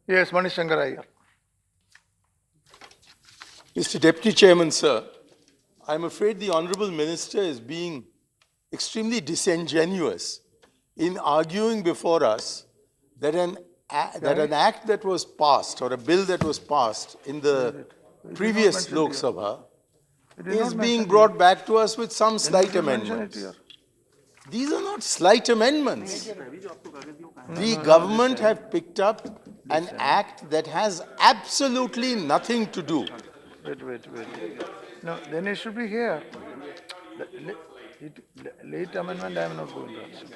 Yes, Shankar Aiyar. Mr. Deputy Chairman, sir, I'm afraid the Honorable Minister is being extremely disingenuous in arguing before us that an act that was passed or a bill that was passed in the previous Lok Sabha is being brought back to us with some slight amendments. These are not slight amendments. The government have picked up an act that has absolutely nothing to do. Wait. No, then it should be here. Late amendment, I am not going to answer.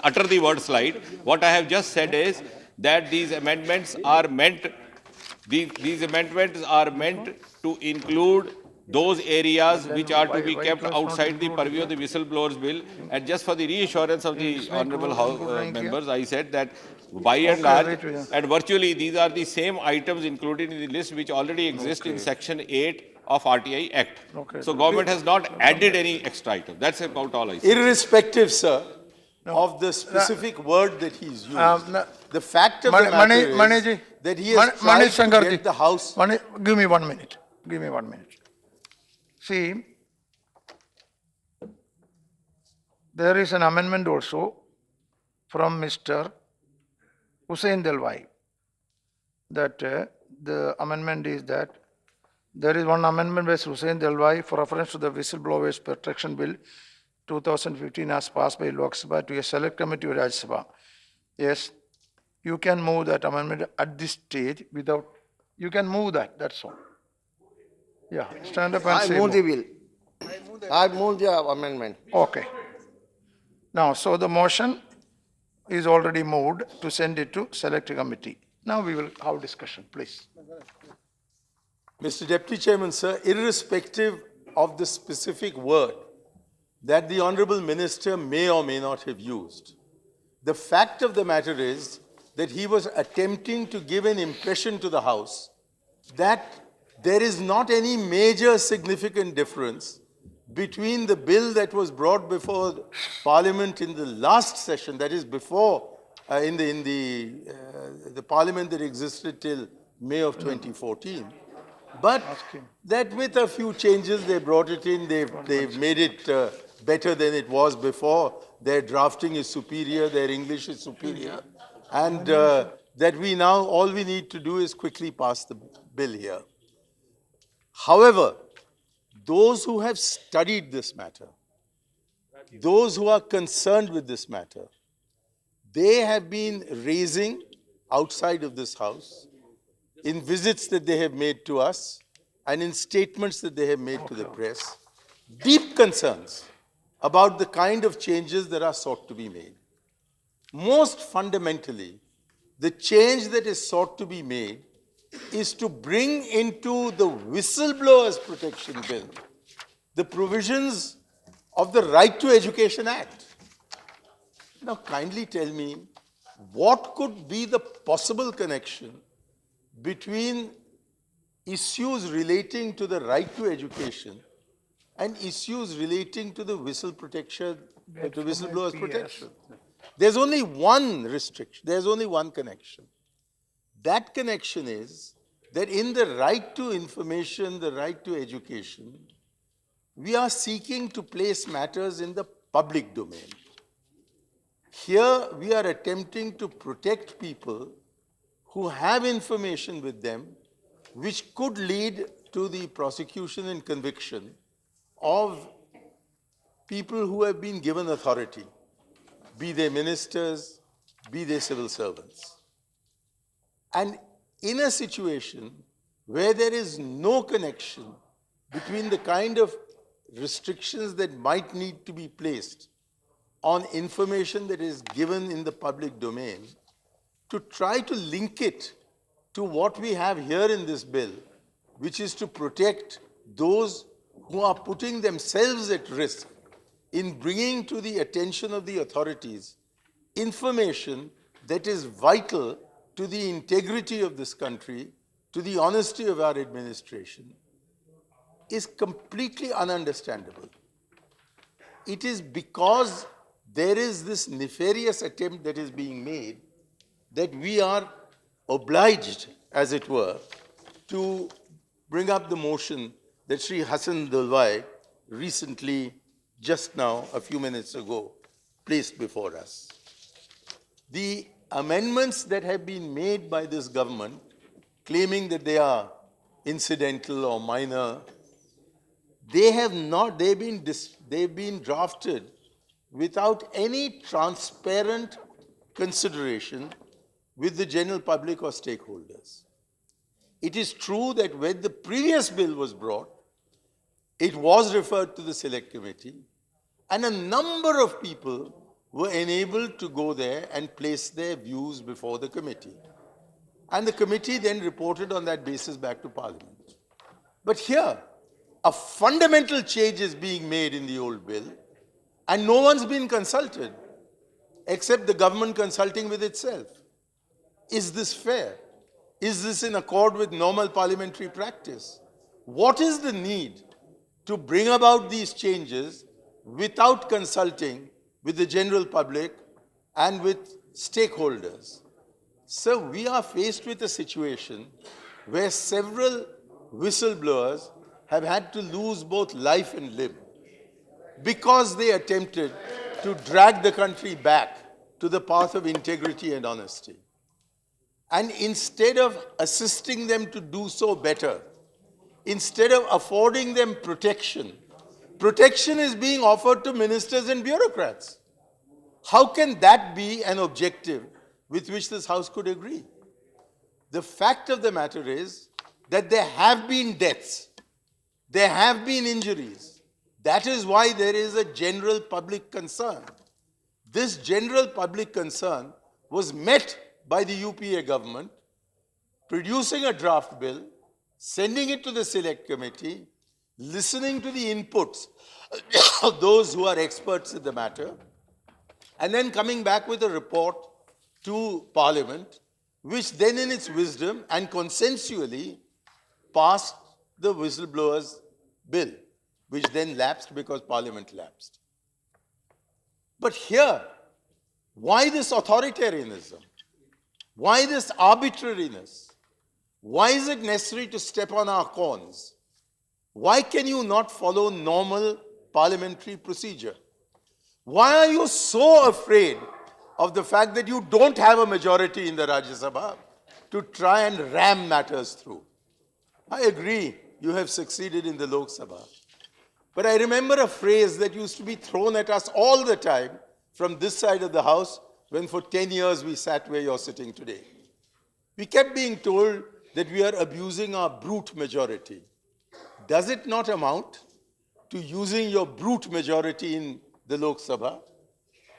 Utter the word slide. What I have just said is that these amendments are meant to include those areas which are to be kept outside the purview of the whistleblowers bill. And just for the reassurance of the honourable members, I said that by and large and virtually these are the same items included in the list which already exist in Section 8 of RTI Act. So government has not added any extra item. That's about all I say. Irrespective, sir, of the specific word that he's used, the fact of the matter is that he has tried to get the House... Give me 1 minute. Give me 1 minute. See, there is an amendment also from Mr. Hussain Delvai. That the amendment is that there is one amendment by Hussain Delvai for reference to the Whistleblowers Protection Bill 2015 as passed by Lok Sabha to a select committee of Rajya Sabha. Yes, you can move that amendment at this stage without, you can move that, that's all. Yeah, stand up and say. I move the bill. I move the amendment. Okay. Now, so the motion is already moved to send it to select committee. Now we will have discussion, please. Mr. Deputy Chairman, sir, irrespective of the specific word that the Honourable Minister may or may not have used, the fact of the matter is that he was attempting to give an impression to the House that there is not any major significant difference between the bill that was brought before Parliament in the last session, that is before in the Parliament that existed till May of 2014, but that with a few changes they brought it in, they've made it better than it was before. Their drafting is superior, their English is superior, and that we now, all we need to do is quickly pass the bill here. However, those who have studied this matter, those who are concerned with this matter, they have been raising outside of this House, in visits that they have made to us and in statements that they have made to the press, deep concerns about the kind of changes that are sought to be made. Most fundamentally, the change that is sought to be made is to bring into the Whistleblowers Protection Bill the provisions of the Right to Education Act. Now, kindly tell me, what could be the possible connection between issues relating to the right to education and issues relating to the whistleblowers protection? There's only one restriction, there's only one connection. That connection is that in the right to information, the right to education, we are seeking to place matters in the public domain. Here we are attempting to protect people who have information with them which could lead to the prosecution and conviction of people who have been given authority, be they ministers, be they civil servants. And in a situation where there is no connection between the kind of restrictions that might need to be placed on information that is given in the public domain, to try to link it to what we have here in this bill, which is to protect those who are putting themselves at risk in bringing to the attention of the authorities information that is vital to the integrity of this country, to the honesty of our administration, is completely ununderstandable. It is because there is this nefarious attempt that is being made that we are obliged, as it were, to bring up the motion that Sri Hassan Dalwai recently, just now, a few minutes ago, placed before us. The amendments that have been made by this government, claiming that they are incidental or minor, they've been drafted without any transparent consideration with the general public or stakeholders. It is true that when the previous bill was brought, it was referred to the select committee, and a number of people were enabled to go there and place their views before the committee. And the committee then reported on that basis back to Parliament. But here, a fundamental change is being made in the old bill, and no one's been consulted, except the government consulting with itself. Is this fair? Is this in accord with normal parliamentary practice? What is the need to bring about these changes without consulting with the general public and with stakeholders? So we are faced with a situation where several whistleblowers have had to lose both life and limb because they attempted to drag the country back to the path of integrity and honesty. And instead of assisting them to do so better, instead of affording them protection, protection is being offered to ministers and bureaucrats. How can that be an objective with which this House could agree? The fact of the matter is that there have been deaths, there have been injuries. That is why there is a general public concern. This general public concern was met by the UPA government, producing a draft bill, sending it to the select committee, listening to the inputs of those who are experts in the matter, and then coming back with a report to Parliament, which then in its wisdom and consensually passed the whistleblowers bill, which then lapsed because Parliament lapsed. But here, why this authoritarianism? Why this arbitrariness? Why is it necessary to step on our corns? Why can you not follow normal parliamentary procedure? Why are you so afraid of the fact that you don't have a majority in the Rajya Sabha to try and ram matters through? I agree, you have succeeded in the Lok Sabha. But I remember a phrase that used to be thrown at us all the time from this side of the House when for 10 years we sat where you're sitting today. We kept being told that we are abusing our brute majority. Does it not amount to using your brute majority in the Lok Sabha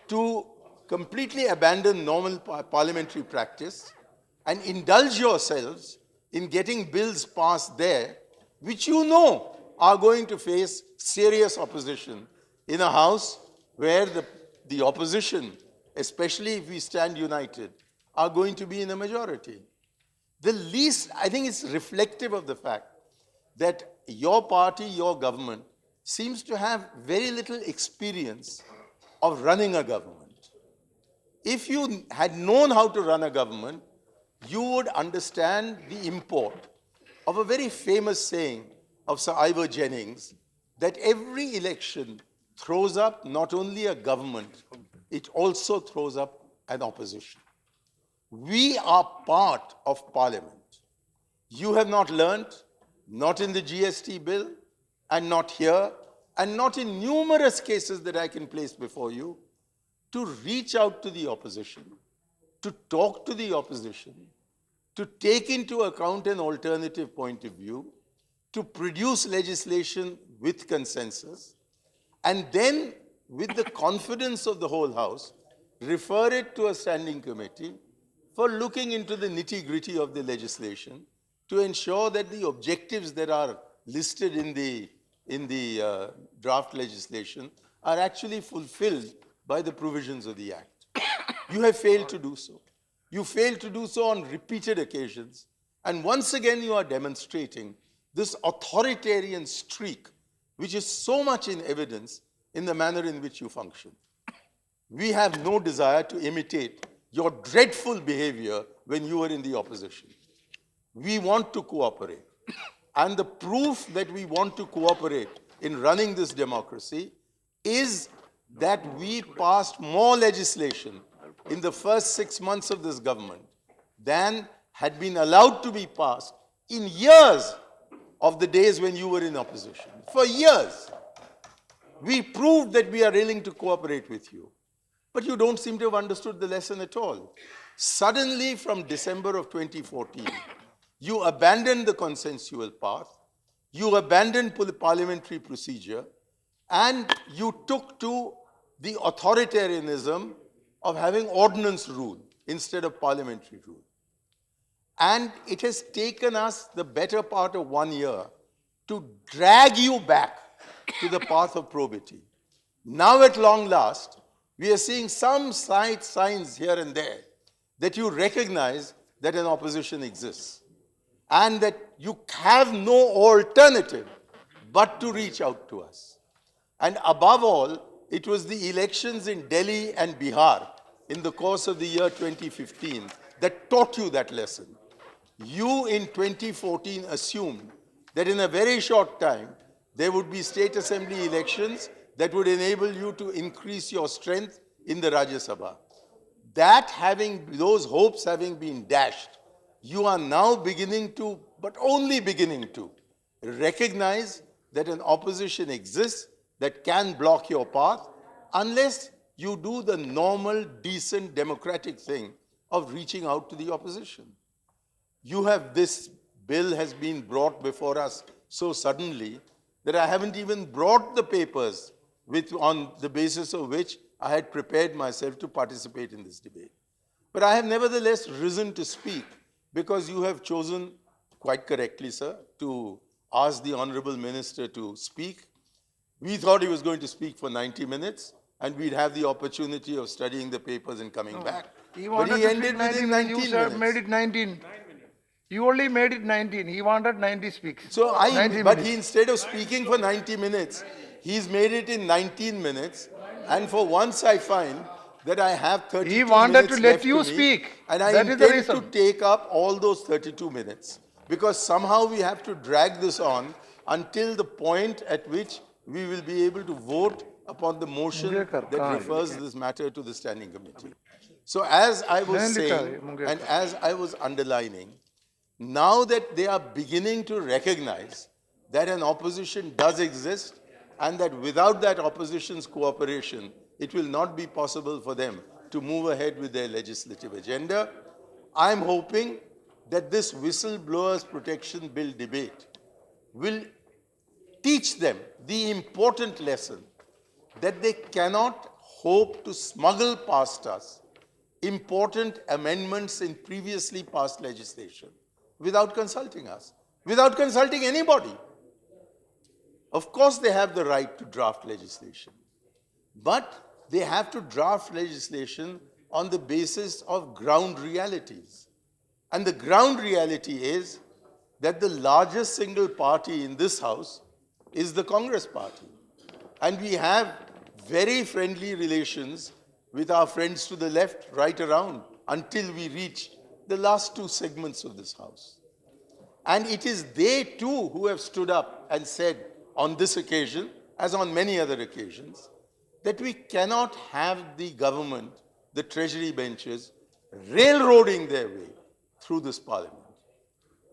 to completely abandon normal parliamentary practice and indulge yourselves in getting bills passed there, which you know are going to face serious opposition in a House where the opposition, especially if we stand united, are going to be in a majority? The least, I think it's reflective of the fact that your party, your government, seems to have very little experience of running a government. If you had known how to run a government, you would understand the import of a very famous saying of Sir Ivor Jennings, that every election throws up not only a government, it also throws up an opposition. We are part of Parliament. You have not learnt, not in the GST bill, and not here, and not in numerous cases that I can place before you, to reach out to the opposition, to talk to the opposition, to take into account an alternative point of view, to produce legislation with consensus, and then, with the confidence of the whole House, refer it to a standing committee for looking into the nitty-gritty of the legislation to ensure that the objectives that are listed in the draft legislation are actually fulfilled by the provisions of the Act. You have failed to do so. You failed to do so on repeated occasions. And once again, you are demonstrating this authoritarian streak, which is so much in evidence in the manner in which you function. We have no desire to imitate your dreadful behavior when you were in the opposition. We want to cooperate. And the proof that we want to cooperate in running this democracy is that we passed more legislation in the first 6 months of this government than had been allowed to be passed in years of the days when you were in opposition. For years, we proved that we are willing to cooperate with you. But you don't seem to have understood the lesson at all. Suddenly, from December of 2014, you abandoned the consensual path, you abandoned parliamentary procedure, and you took to the authoritarianism of having ordinance rule instead of parliamentary rule. And it has taken us the better part of 1 year to drag you back to the path of probity. Now, at long last, we are seeing some slight signs here and there that you recognize that an opposition exists and that you have no alternative but to reach out to us. And above all, it was the elections in Delhi and Bihar in the course of the year 2015 that taught you that lesson. You in 2014 assumed that in a very short time there would be state assembly elections that would enable you to increase your strength in the Rajya Sabha. Those hopes having been dashed, you are now beginning to, but only beginning to, recognize that an opposition exists that can block your path unless you do the normal, decent, democratic thing of reaching out to the opposition. This bill has been brought before us so suddenly that I haven't even brought the papers on the basis of which I had prepared myself to participate in this debate. But I have nevertheless risen to speak because you have chosen, quite correctly, sir, to ask the Honorable Minister to speak. We thought he was going to speak for 90 minutes and we'd have the opportunity of studying the papers and coming back. He But wanted he to ended speak 90 within minutes. 19 You sir, minutes. made it 19. You only made it 19. He wanted 90 speaks. So 90 but minutes. he, instead of speaking for 90 minutes, he's made it in 19 minutes. And for once I find that I have 32 He wanted minutes to let left you to me, speak. and I That is the intend to reason. take up all those 32 minutes. Because somehow we have to drag this on until the point at which we will be able to vote upon the motion that refers this matter to the standing committee. So as I was saying, and as I was underlining, now that they are beginning to recognize that an opposition does exist and that without that opposition's cooperation, it will not be possible for them to move ahead with their legislative agenda, I'm hoping that this whistleblowers protection bill debate will teach them the important lesson that they cannot hope to smuggle past us important amendments in previously passed legislation without consulting us, without consulting anybody. Of course, they have the right to draft legislation, but they have to draft legislation on the basis of ground realities. And the ground reality is that the largest single party in this House is the Congress party. And we have very friendly relations with our friends to the left, right around, until we reach the last two segments of this House. And it is they too who have stood up and said on this occasion, as on many other occasions, that we cannot have the government, the treasury benches, railroading their way through this parliament.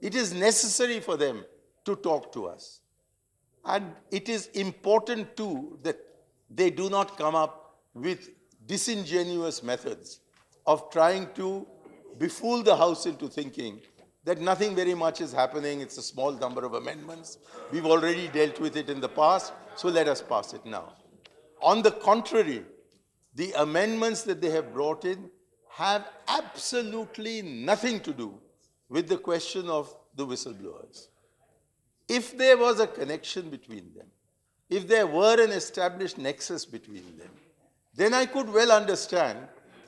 It is necessary for them to talk to us. And it is important too that they do not come up with disingenuous methods of trying to befool the House into thinking that nothing very much is happening, it's a small number of amendments, we've already dealt with it in the past, so let us pass it now. On the contrary, the amendments that they have brought in have absolutely nothing to do with the question of the whistleblowers. If there was a connection between them, if there were an established nexus between them, then I could well understand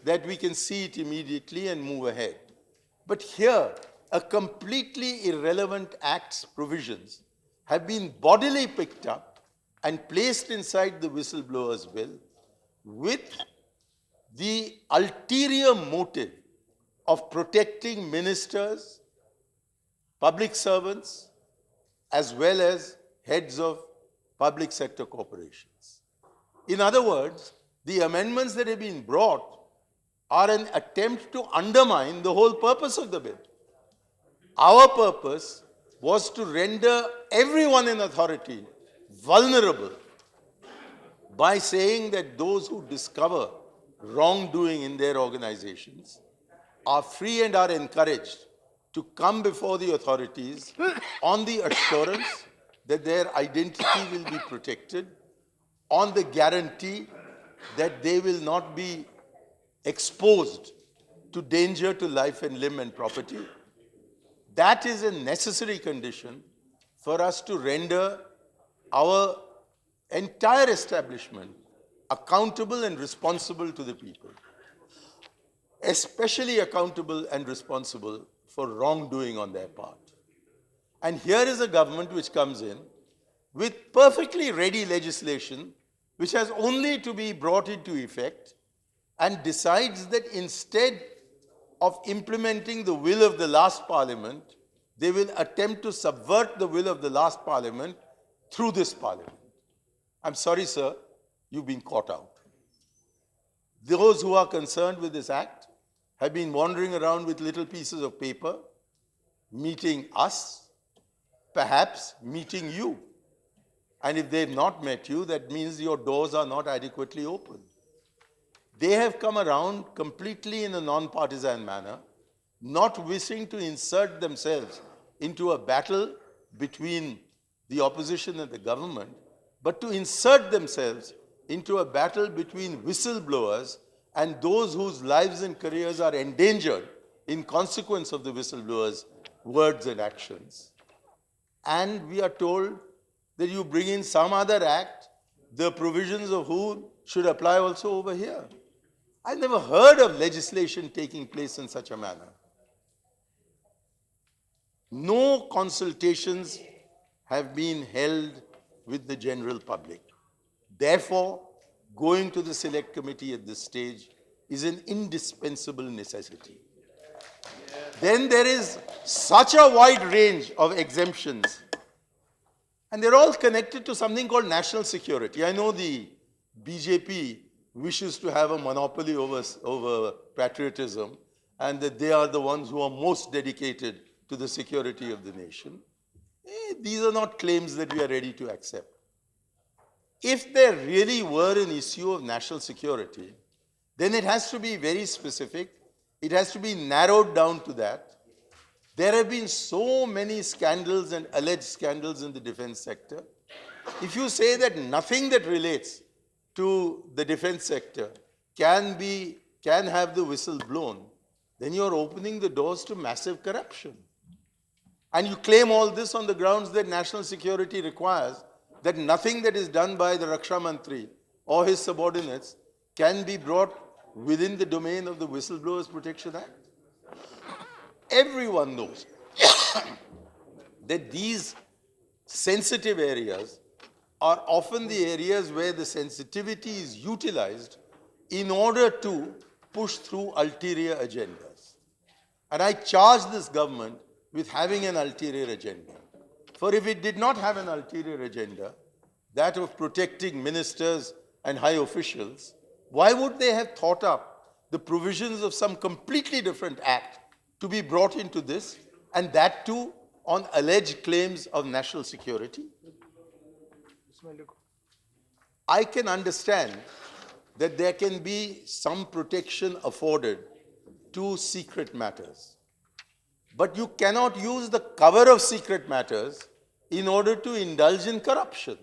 that we can see it immediately and move ahead. But here, a completely irrelevant act's provisions have been bodily picked up and placed inside the whistleblower's bill with the ulterior motive of protecting ministers, public servants, as well as heads of public sector corporations. In other words, the amendments that have been brought are an attempt to undermine the whole purpose of the bill. Our purpose was to render everyone in authority vulnerable by saying that those who discover wrongdoing in their organizations are free and are encouraged to come before the authorities on the assurance that their identity will be protected, on the guarantee that they will not be exposed to danger to life and limb and property. That is a necessary condition for us to render our entire establishment accountable and responsible to the people, especially accountable and responsible for wrongdoing on their part. And here is a government which comes in with perfectly ready legislation which has only to be brought into effect and decides that instead of implementing the will of the last parliament, they will attempt to subvert the will of the last parliament through this parliament. I'm sorry, sir, you've been caught out. Those who are concerned with this act have been wandering around with little pieces of paper, meeting us, perhaps meeting you. And if they've not met you, that means your doors are not adequately open. They have come around completely in a non-partisan manner, not wishing to insert themselves into a battle between the opposition and the government, but to insert themselves into a battle between whistleblowers and those whose lives and careers are endangered in consequence of the whistleblowers' words and actions. And we are told that you bring in some other act, the provisions of whom should apply also over here. I've never heard of legislation taking place in such a manner. No consultations have been held with the general public. Therefore, going to the select committee at this stage is an indispensable necessity. Then there is such a wide range of exemptions, and they're all connected to something called national security. I know the BJP wishes to have a monopoly over patriotism, and that they are the ones who are most dedicated to the security of the nation. These are not claims that we are ready to accept. If there really were an issue of national security, then it has to be very specific. It has to be narrowed down to that. There have been so many scandals and alleged scandals in the defense sector. If you say that nothing that relates to the defense sector can have the whistle blown, then you're opening the doors to massive corruption. And you claim all this on the grounds that national security requires that nothing that is done by the Raksha Mantri or his subordinates can be brought within the domain of the Whistleblowers Protection Act. Everyone knows that these sensitive areas are often the areas where the sensitivity is utilized in order to push through ulterior agendas. And I charge this government with having an ulterior agenda. For if it did not have an ulterior agenda, that of protecting ministers and high officials, why would they have thought up the provisions of some completely different act to be brought into this, and that too on alleged claims of national security? I can understand that there can be some protection afforded to secret matters. But you cannot use the cover of secret matters in order to indulge in corruption.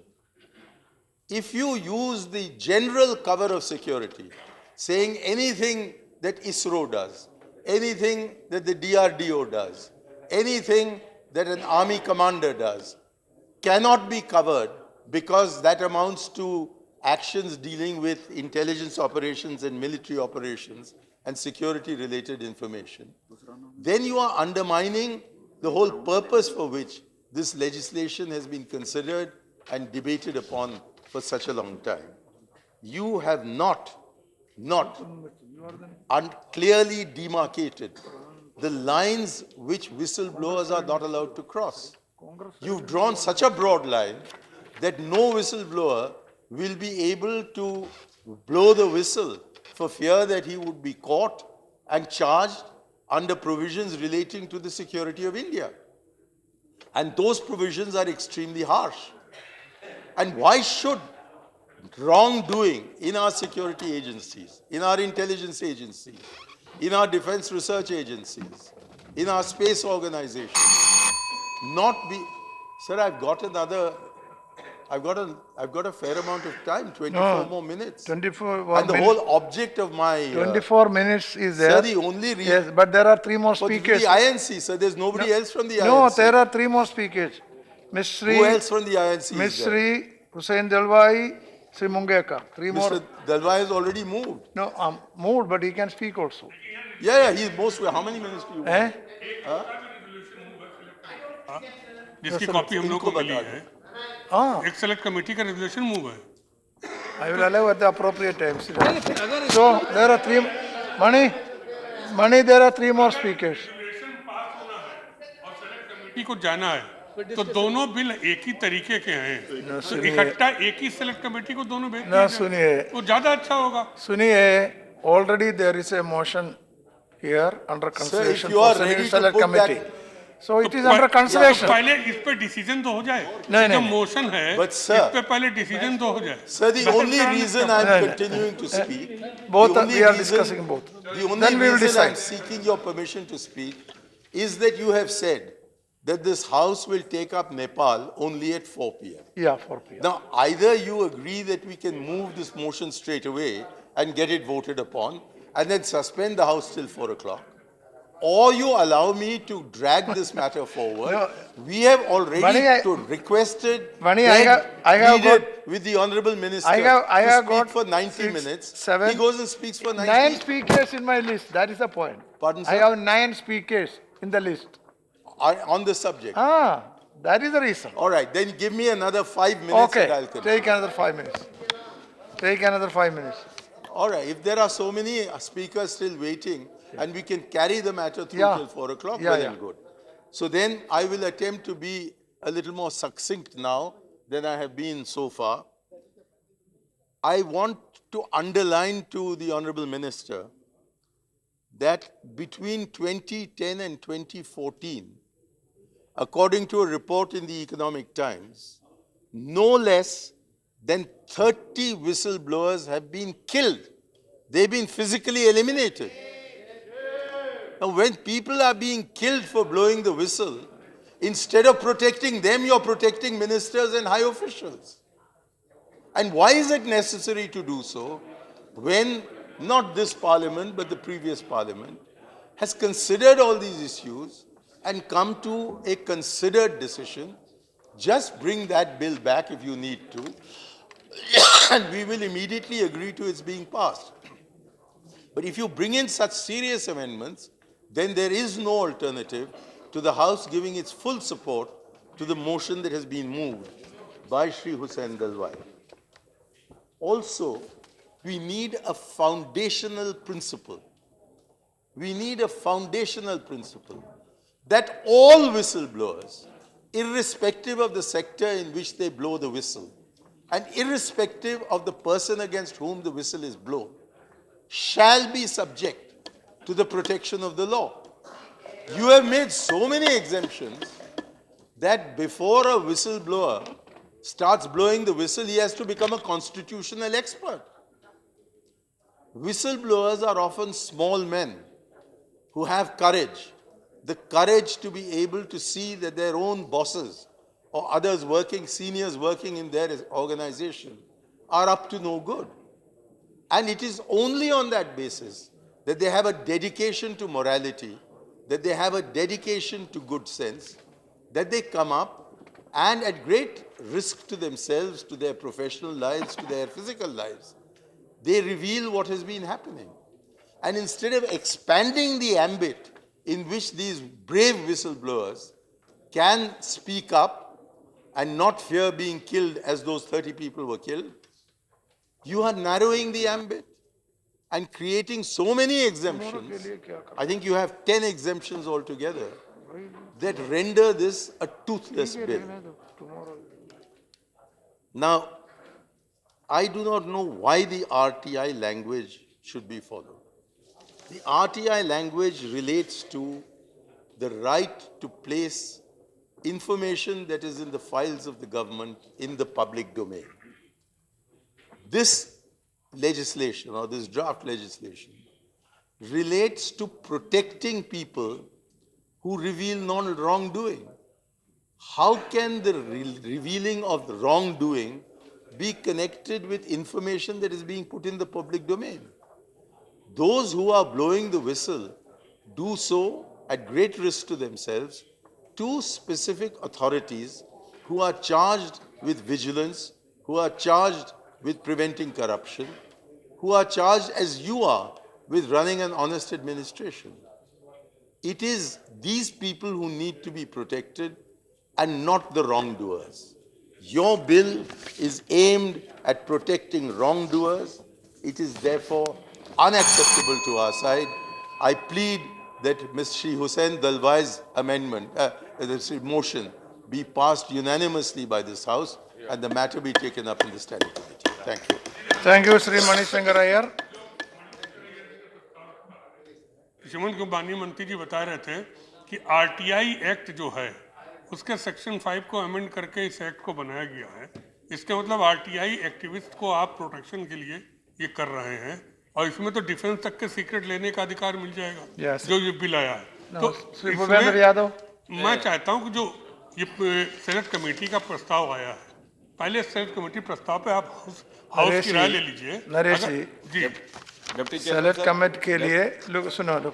If you use the general cover of security, saying anything that ISRO does, anything that the DRDO does, anything that an army commander does, cannot be covered because that amounts to actions dealing with intelligence operations and military operations and security-related information, then you are undermining the whole purpose for which this legislation has been considered and debated upon for such a long time. You have not clearly demarcated the lines which whistleblowers are not allowed to cross. You've drawn such a broad line that no whistleblower will be able to blow the whistle for fear that he would be caught and charged under provisions relating to the security of India. And those provisions are extremely harsh. And why should wrongdoing in our security agencies, in our intelligence agencies, in our defense research agencies, in our space organizations not be... Sir, I've got a fair amount of time, 24 more minutes. 24 And the minutes. whole object of my... 24 minutes is there. Sir, the only reason... Yes, but there are 3 more For the speakers. INC, sir, there's nobody else from the INC. No, there are 3 more speakers. Ms. Sri, Who else from the INC Ms. is there? Sri, Hussain Dalwai, Sri Mungekar. 3 more. Mr. Dalwai has already moved. No, moved, but he can speak also. Yeah, he's most... How many minutes do you want? Eh? जिसकी copy हम लोग को मिली है Ah, एक select committee का resolution move है I will allow at the appropriate times. So, there are 3, Mani, there are 3 more speakers. Committee को जाना है तो दोनों बिल एक ही तरीके के हैं तो इकट्ठा एक ही सेलेक्ट कमेटी को दोनों भेज ना दिया सुनिए तो ज्यादा अच्छा होगा Suniye, already there is a motion here under consideration you for are sending ready to to select put committee. that- So it is under consideration. तो पहले इस पे डिसीजन तो हो जाए नहीं, जो नहीं। मोशन है But sir- इस पे पहले डिसीजन तो हो जाए Sir, the बहस only कराने reason का- I'm No, no. continuing to speak... Both the are- only we are reason- discussing both. The only Then we will reason I'm decide. seeking your permission to speak is that you have said that this House will take up Nepal only at 4 p.m. Yeah, 4 p.m. Now, either you agree that we can move this motion straight away and get it voted upon and then suspend the House till 4 o'clock, or you allow me to drag this matter forward. No. We have already Mani, requested, Mani, begged, I have pleaded with the Honorable Minister I have to got speak for 90 6, minutes. 7, He goes and speaks for 90 9 speakers in my list. That is the point. Pardon, I sir? have 9 speakers in the list. on the subject. That is the reason. All right, then give me another 5 minutes and I'll Okay, continue. take another 5 minutes. Take another 5 minutes. All right, if there are so many speakers still waiting and we can carry the matter through Yeah. till 4 o'clock, Yeah, well yeah. and good. So then I will attempt to be a little more succinct now than I have been so far. I want to underline to the Honorable Minister that between 2010 and 2014, according to a report in the Economic Times, no less than 30 whistleblowers have been killed. They've been physically eliminated. Now, when people are being killed for blowing the whistle, instead of protecting them, you're protecting ministers and high officials. And why is it necessary to do so when not this parliament, but the previous parliament has considered all these issues and come to a considered decision? Just bring that bill back if you need to, and we will immediately agree to its being passed. But if you bring in such serious amendments, then there is no alternative to the House giving its full support to the motion that has been moved by Shri Hussain Dalwai. Also, we need a foundational principle. We need a foundational principle that all whistleblowers, irrespective of the sector in which they blow the whistle, and irrespective of the person against whom the whistle is blown, shall be subject to the protection of the law. You have made so many exemptions that before a whistleblower starts blowing the whistle, he has to become a constitutional expert. Whistleblowers are often small men who have courage, the courage to be able to see that their own bosses or others working, seniors working in their organization are up to no good. And it is only on that basis that they have a dedication to morality, that they have a dedication to good sense, that they come up and at great risk to themselves, to their professional lives, to their physical lives, they reveal what has been happening. And instead of expanding the ambit in which these brave whistleblowers can speak up and not fear being killed as those 30 people were killed, you are narrowing the ambit. and creating so many exemptions, I think you have 10 exemptions altogether, that render this a toothless bill. Now, I do not know why the RTI language should be followed. The RTI language relates to the right to place information that is in the files of the government in the public domain. This legislation or this draft legislation relates to protecting people who reveal wrongdoing. How can the revealing of the wrongdoing be connected with information that is being put in the public domain? Those who are blowing the whistle do so at great risk to themselves to specific authorities who are charged with vigilance, who are charged with preventing corruption, who are charged, as you are, with running an honest administration. It is these people who need to be protected and not the wrongdoers. Your bill is aimed at protecting wrongdoers. It is therefore unacceptable to our side. I plead that Ms. Shri Hussain Dalwai's amendment, this motion, be passed unanimously by this House and the matter be taken up in the Standing Committee. Thank you. Thank you, Sri Manishankar Aiyar. श्रीमंत गुबानी मंत्री जी बता रहे थे कि RTI act जो है उसके section 5 को amend करके इस एक्ट को बनाया गया है। इसके मतलब आरटीआई एक्टिविस्ट को आप प्रोटेक्शन के लिए ये कर रहे हैं और इसमें तो डिफेंस तक के सीक्रेट लेने का अधिकार मिल जाएगा। Yes. जो ये बिल आया है तो श्री भूपेंद्र यादव, मैं चाहता हूं कि जो ये सेनेट कमेटी का प्रस्ताव आया है, पहले सेनेट कमेटी प्रस्ताव पे आप हाउस की राय ले लीजिए। नरेश जी, Deputy सेलेक्ट कमेटी के लिए लोग सुनो,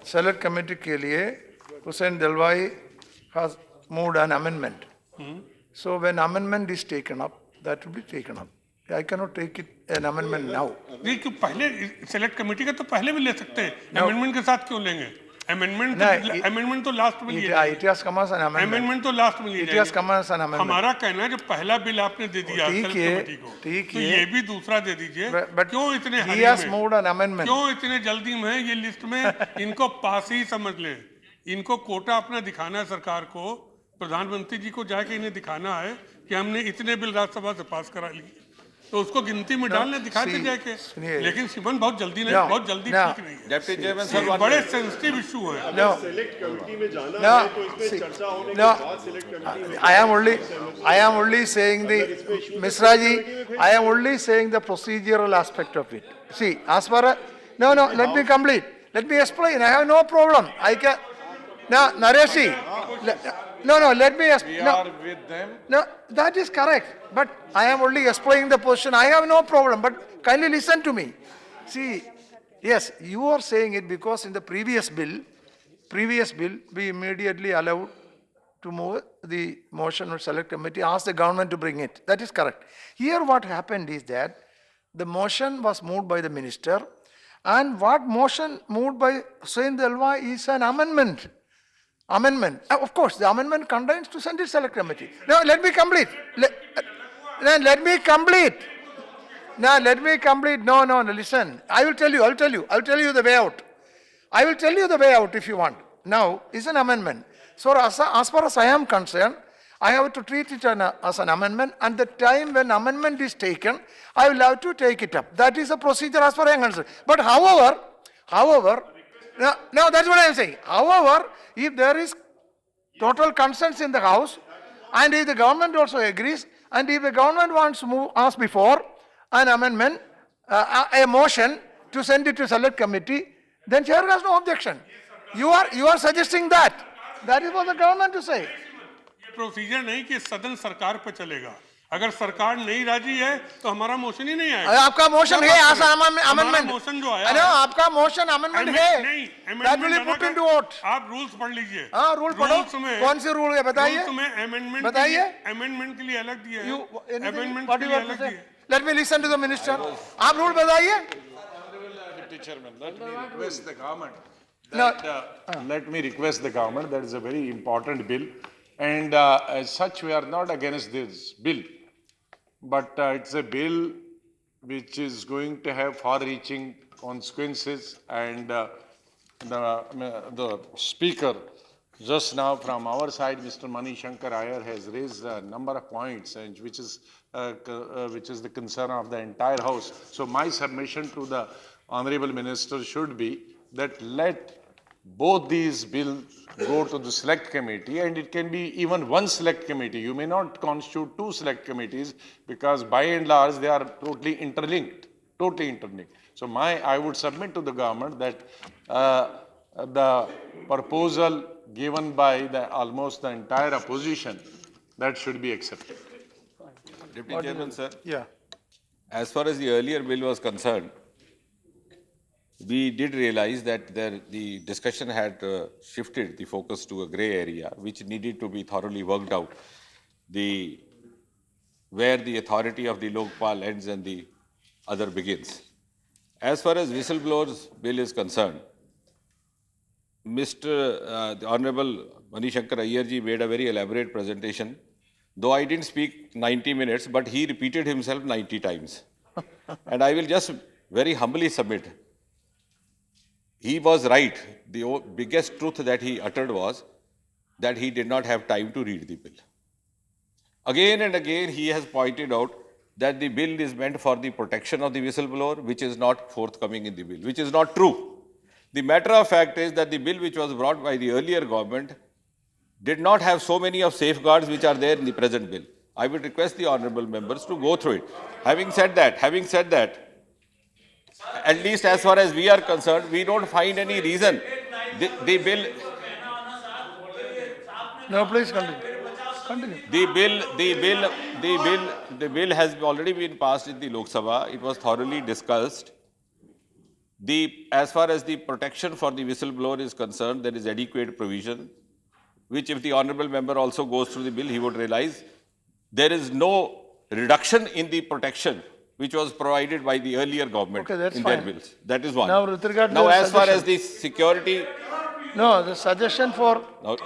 सेलेक्ट कमेटी के लिए Hussain Dalwai has moved an amendment. So when amendment is taken up, that will be taken up. I cannot take it an amendment now. नहीं, क्यों पहले सेलेक्ट कमेटी का तो पहले भी ले सकते हैं, अमेंडमेंट के साथ क्यों लेंगे? अमेंडमेंट तो लास्ट में लिए, It has come as an amendment. Amendment तो लास्ट में लिए It has come as an amendment. हमारा कहना है जो पहला बिल आपने दे दिया ठीक सेलेक्ट है, कमेटी को, ठीक तो है। ये भी दूसरा दे दीजिए। But क्यों इतने he हरी has में, moved an amendment. क्यों इतने जल्दी में ये लिस्ट में इनको पास ही समझ लें। इनको कोटा अपना दिखाना है सरकार को, प्रधानमंत्री जी को जाके इन्हें दिखाना है कि हमने इतने बिल राज्यसभा से पास करा लिए, तो उसको गिनती में डालने दिखाते जाके। लेकिन शिवन बहुत जल्दी नहीं, बहुत जल्दी ठीक नहीं है। Deputy Chairman, sir, ये बड़े सेंसिटिव इशू है। I am only saying the Misra ji, I am only saying the procedural aspect of it. See, as far as let me complete. Let me explain. I have no problem. I can now Naresh ji, let me explain. are with them. No, that is correct. But I am only explaining the position. I have no problem. But kindly listen to me. See, yes, you are saying it because in the previous bill, we immediately allowed to move the motion of select committee, ask the government to bring it. That is correct. Here what happened is that the motion was moved by the minister, and what motion moved by Hussain Dalwa is an amendment. Of course, the amendment contains to send it select committee. Now let me complete. Let me complete. Now let me complete. No, listen. I will tell you the way out. I will tell you the way out if you want. Now, it's an amendment. So as far as I am concerned, I have to treat it as an amendment, and the time when amendment is taken, I will have to take it up. That is a procedure as far as I am concerned. But however, now that's what I am saying. However, if there is total consensus in the House, and if the government also agrees, and if the government wants to move as before, an amendment, a motion to send it to select committee, then chair has no objection. You are suggesting that. That is what the government to say. Procedure नहीं कि सदन सरकार पे चलेगा। अगर सरकार नहीं राजी है तो हमारा मोशन ही नहीं आएगा। आपका मोशन है अमेंडमेंट, मोशन जो आया, आपका मोशन अमेंडमेंट है, that will be put into vote. आप रूल्स पढ़ लीजिए। हाँ, रूल पढ़ो। कौन सी रूल है बताइए? अमेंडमेंट के लिए अलग दिए हैं, अमेंडमेंट के लिए अलग दिए। Let me listen to the minister. आप रूल बताइए। Deputy Chairman, let me request the government. Let me request the government, that is a very important bill, and as such we are not against this bill, but it's a bill which is going to have far-reaching consequences, and the speaker just now from our side, Mr. Shankar Aiyar, has raised a number of points, and which is the concern of the entire House. So my submission to the Honorable Minister should be that let both these bills go to the select committee, and it can be even one select committee. You may not constitute two select committees, because by and large they are totally interlinked. So I would submit to the government that the proposal given by almost the entire opposition, that should be accepted. Deputy Chairman, sir, Yeah. as far as the earlier bill was concerned, we did realize that the discussion had shifted the focus to a grey area, which needed to be thoroughly worked out. Where the authority of the Lokpal ends and the other begins. As far as whistleblowers bill is concerned, the Honorable Shankar Aiyar ji made a very elaborate presentation. Though I didn't speak 90 minutes, but he repeated himself 90 times. And I will just very humbly submit, he was right. The biggest truth that he uttered was that he did not have time to read the bill. Again and again, he has pointed out that the bill is meant for the protection of the whistleblower, which is not forthcoming in the bill, which is not true. The matter of fact is that the bill which was brought by the earlier government did not have so many of safeguards which are there in the present bill. I would request the honorable members to go through it. Having said that, at least as far as we are concerned, we don't find any reason. The bill. No, please continue. Continue. The bill has already been passed in the Lok Sabha. It was thoroughly discussed. As far as the protection for the whistleblower is concerned, there is adequate provision, which if the honorable member also goes through the bill, he would realize there is no reduction in the protection which was provided by the earlier government Okay, that's in fine. their bills. That is one. Now, with regard to Now, the as far as suggestion- the security, No, the suggestion for, no.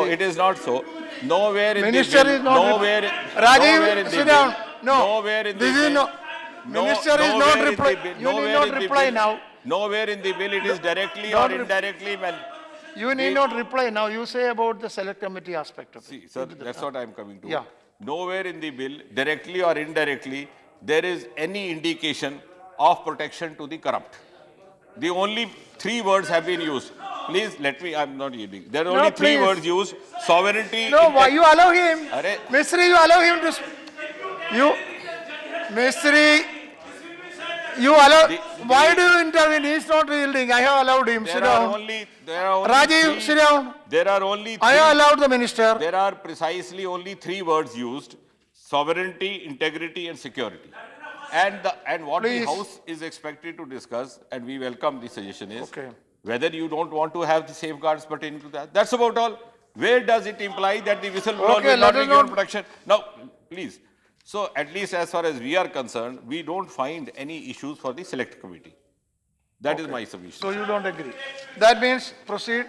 it is not so. Nowhere in Minister the bill, is not. nowhere, Rajiv, nowhere in the sit bill, down. No. nowhere in the This is bill, no. Minister is not nowhere in the reply. bill- You need nowhere not in the reply bill- now. Nowhere in the bill it is directly or Don't indirectly. You need not reply now. You say about the select committee aspect of it. See, sir, that's what I am coming to. Yeah. Nowhere in the bill, directly or indirectly, there is any indication of protection to the corrupt. The only three words have been used. Please let me, I'm not yielding. There are No, only three please. words used. Sovereignty. No, why you allow him? Arre- Mistry, you allow him to. Mistry, you allow. Why do you intervene? He is not yielding. I have allowed him. Sit There are down. only Rajiv, sit down. There are only I have allowed the minister. There are precisely only three words used: sovereignty, integrity, and security. And what Please. the House is expected to discuss, and we welcome the suggestion, is Okay. whether you don't want to have the safeguards pertaining to that. That's about all. Where does it imply that the whistleblower Okay, will not let be us given not- protection? Now, please. So at least as far as we are concerned, we don't find any issues for the select committee. That is my submission. So you don't agree. That means proceed.